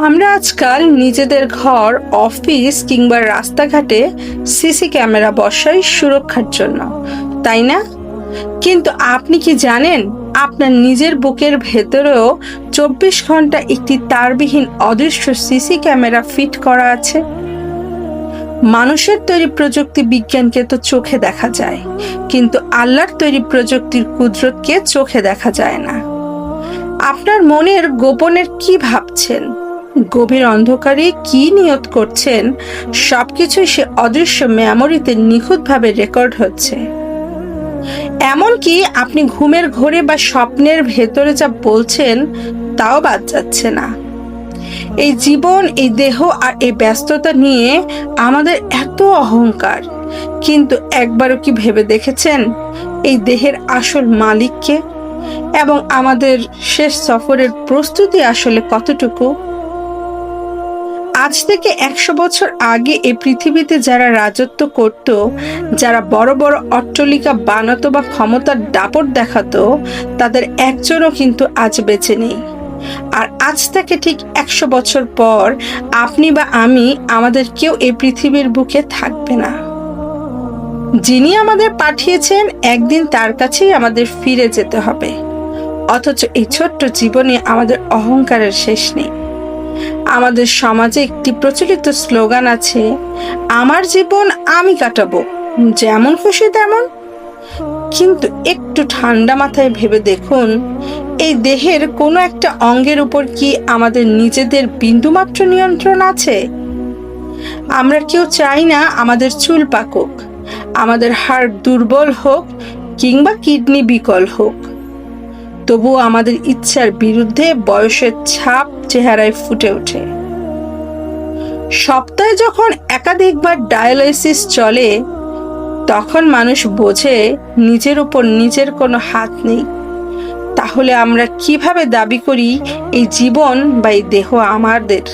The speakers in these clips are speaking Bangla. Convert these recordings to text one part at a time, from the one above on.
আমরা আজকাল নিজেদের ঘর, অফিস কিংবা রাস্তাঘাটে সিসি ক্যামেরা বসাই সুরক্ষার জন্য, তাই না? কিন্তু আপনি কি জানেন, আপনার নিজের বুকের ভেতরেও 24 ঘন্টা একটি তারবিহীন অদৃশ্য সিসি ক্যামেরা ফিট করা আছে? মানুষের তৈরি প্রযুক্তি বিজ্ঞানকে তো চোখে দেখা যায়, কিন্তু আল্লাহর তৈরি প্রযুক্তির কুদরতকে চোখে দেখা যায় না। আপনার মনের গোপনের কি ভাবছেন, গভীর অন্ধকারে কি নিয়ত করছেন, সবকিছুই সে অদৃশ্য মেমোরিতে নিখুঁতভাবে রেকর্ড হচ্ছে। এমনকি আপনি ঘুমের ঘোরে বা স্বপ্নের ভেতরে যা বলছেন তাও বাদ যাচ্ছে না। এই জীবন, এই দেহ আর এই ব্যস্ততা নিয়ে আমাদের এত অহংকার, কিন্তু একবারও কি ভেবে দেখেছেন এই দেহের আসল মালিককে এবং আমাদের শেষ সফরের প্রস্তুতি আসলে কতটুকু? আজ থেকে 100 বছর আগে এই পৃথিবীতে যারা রাজত্ব করত, যারা বড় বড় অট্টালিকা বানাতো বা ক্ষমতার দাপট দেখাতো, তাদের একজনও কিন্তু আজ বেঁচে নেই। আর আজ থেকে ঠিক 100 বছর পর আপনি বা আমি, আমাদের কেউ এই পৃথিবীর বুকে থাকবে না। যিনি আমাদের পাঠিয়েছেন, একদিন তার কাছেই আমাদের ফিরে যেতে হবে। অথচ এই ছোট্ট জীবনে আমাদের অহংকারের শেষ নেই। আমাদের সমাজে একটি প্রচলিত স্লোগান আছে, আমার জীবন আমি কাটাবো, যেমন খুশি তেমন। কিন্তু একটু ঠান্ডা মাথায় ভেবে দেখুন, এই দেহের কোনো একটা অঙ্গের উপর কি আমাদের নিজেদের বিন্দুমাত্র নিয়ন্ত্রণ আছে? আমরা কেউ চাই না আমাদের চুল পাকুক, আমাদের হাড় দুর্বল হোক কিংবা কিডনি বিকল হোক। তবুও আমাদের ইচ্ছার বিরুদ্ধে বয়সের ছাপ চেহারায় ফুটে ওঠে। সপ্তাহে যখন একাধিকবার ডায়ালাইসিস চলে, তখন মানুষ বোঝে নিজের উপর নিজের কোনো হাত নেই। তাহলে আমরা কিভাবে দাবি করি এই জীবন বা এই দেহ আমাদের?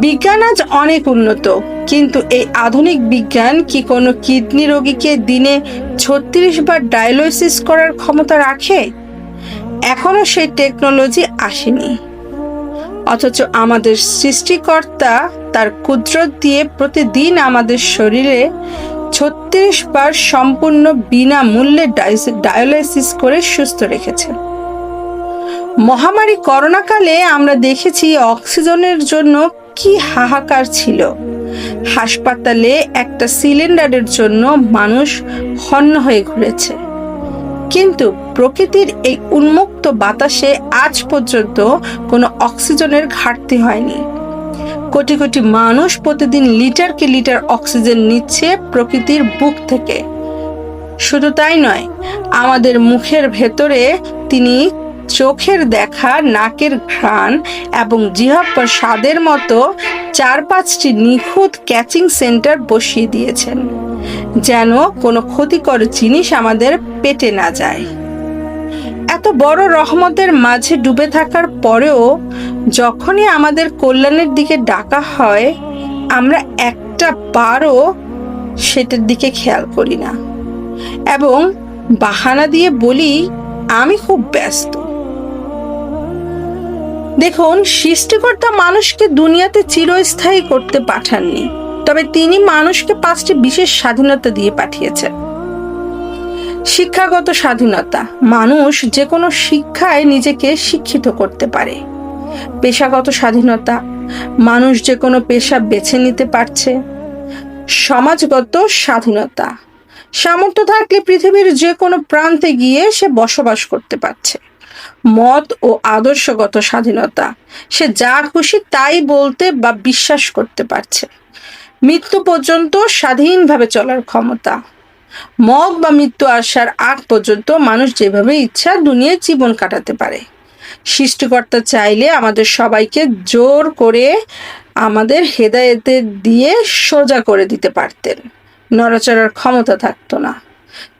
বিজ্ঞান আজ অনেক উন্নত, কিন্তু এই আধুনিক বিজ্ঞান কি কোনো কিডনি রোগীকে দিনে 36 বার ডায়ালাইসিস করার ক্ষমতা রাখে? এখনো সেই টেকনোলজি আসেনি। অথচ আমাদের সৃষ্টিকর্তা তার কুদরত দিয়ে প্রতিদিন আমাদের শরীরে 36 বার সম্পূর্ণ বিনামূল্যে ডায়ালাইসিস করে সুস্থ রেখেছেন। মহামারী করোনাকালে আমরা দেখেছি অক্সিজেনের জন্য কি হাহাকার ছিল। হাসপাতালে একটা সিলিন্ডারের জন্য মানুষ হন্য হয়ে ঘুরেছে। কিন্তু প্রকৃতির এই উন্মুক্ত বাতাসে আজ পর্যন্ত কোনো অক্সিজেনের ঘাটতি হয়নি। কোটি কোটি মানুষ প্রতিদিন লিটারকে লিটার অক্সিজেন নিচ্ছে প্রকৃতির বুক থেকে। শুধু তাই নয়, আমাদের মুখের ভেতরে তিনি চোখের দেখা, নাকের ঘ্রাণ এবং জিহ্বার স্বাদের মতো 4-5টি নিখুঁত ক্যাচিং সেন্টার বসিয়ে দিয়েছেন, যেন কোনো ক্ষতিকর জিনিস আমাদের পেটে না যায়। এত বড় রহমতের মাঝে ডুবে থাকার পরেও যখনই আমাদের কল্যাণের দিকে ডাকা হয়, আমরা একটা বারও সেটার দিকে খেয়াল করি না এবং বাহানা দিয়ে বলি আমি খুব ব্যস্ত। দেখুন, সৃষ্টিকর্তা মানুষকে দুনিয়াতে চিরস্থায়ী করতে পাঠাননি, তবে তিনি মানুষকে 5টি বিশেষ স্বাধীনতা দিয়ে পাঠিয়েছেন। শিক্ষাগত স্বাধীনতা, মানুষ যে কোনো শিক্ষায় নিজেকে শিক্ষিত করতে পারে। পেশাগত স্বাধীনতা, মানুষ যে কোনো পেশা বেছে নিতে পারছে। সমাজগত স্বাধীনতা, সামর্থ্য থাকলে পৃথিবীর যে কোনো প্রান্তে গিয়ে সে বসবাস করতে পারছে। মত ও আদর্শগত স্বাধীনতা, সে যা খুশি তাই বলতে বা বিশ্বাস করতে পারছে। মৃত্যু পর্যন্ত স্বাধীনভাবে চলার ক্ষমতা। মত বা মৃত্যু আসার আগ পর্যন্ত মানুষ যেভাবে ইচ্ছা দুনিয়ায় জীবন কাটাতে পারে। সৃষ্টিকর্তা চাইলে আমাদের সবাইকে জোর করে আমাদের হেদায়েতে দিয়ে সোজা করে দিতে পারতেন, নড়াচড়ার ক্ষমতা থাকতো না।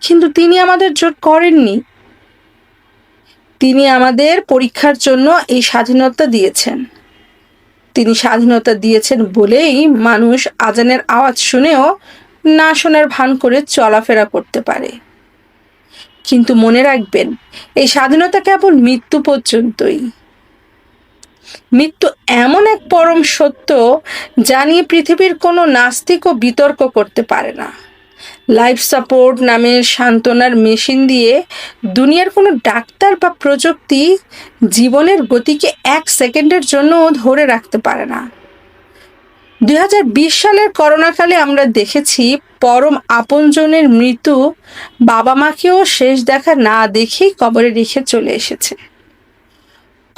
কিন্তু তিনি আমাদের জোর করেননি। তিনি আমাদের পরীক্ষার জন্য এই স্বাধীনতা দিয়েছেন। তিনি স্বাধীনতা দিয়েছেন বলেই মানুষ আজানের আওয়াজ শুনেও না শোনার ভান করে চলাফেরা করতে পারে। কিন্তু মনে রাখবেন, এই স্বাধীনতা কেবল মৃত্যু পর্যন্তই। মৃত্যু এমন এক পরম সত্য যা নিয়ে পৃথিবীর কোনো নাস্তিকও বিতর্ক করতে পারে না। লাইফ সাপোর্ট নামের সান্ত্বনার মেশিন দিয়ে দুনিয়ার কোনো ডাক্তার বা প্রযুক্তি জীবনের গতিকে 1 সেকেন্ডের জন্য ধরে রাখতে পারে না। 2020 সালের করোনাকালে আমরা দেখেছি পরম আপনজনের মৃত্যু বাবা মাকেও শেষ দেখা না দেখেই কবরে রেখে চলে এসেছে।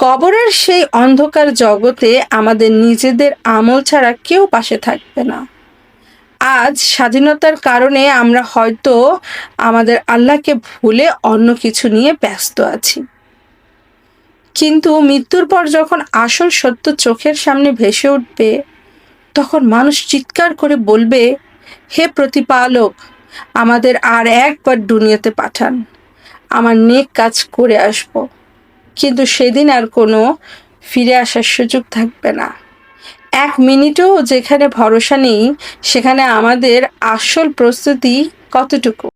কবরের সেই অন্ধকার জগতে আমাদের নিজেদের আমল ছাড়া কেউ পাশে থাকবে না। আজ স্বাধীনতার কারণে আমরা হয়তো আমাদের আল্লাহকে ভুলে অন্য কিছু নিয়ে ব্যস্ত আছি, কিন্তু মৃত্যুর পর যখন আসল সত্য চোখের সামনে ভেসে উঠবে, তখন মানুষ চিৎকার করে বলবে, হে প্রতিপালক, আমাদের আর একবার দুনিয়াতে পাঠান, আমার নেক কাজ করে আসব। কিন্তু সেদিন আর কোনো ফিরে আসার সুযোগ থাকবে না। 1 মিনিটও যেখানে ভরসা নেই, সেখানে আমাদের আসল প্রস্তুতি কতটুকু?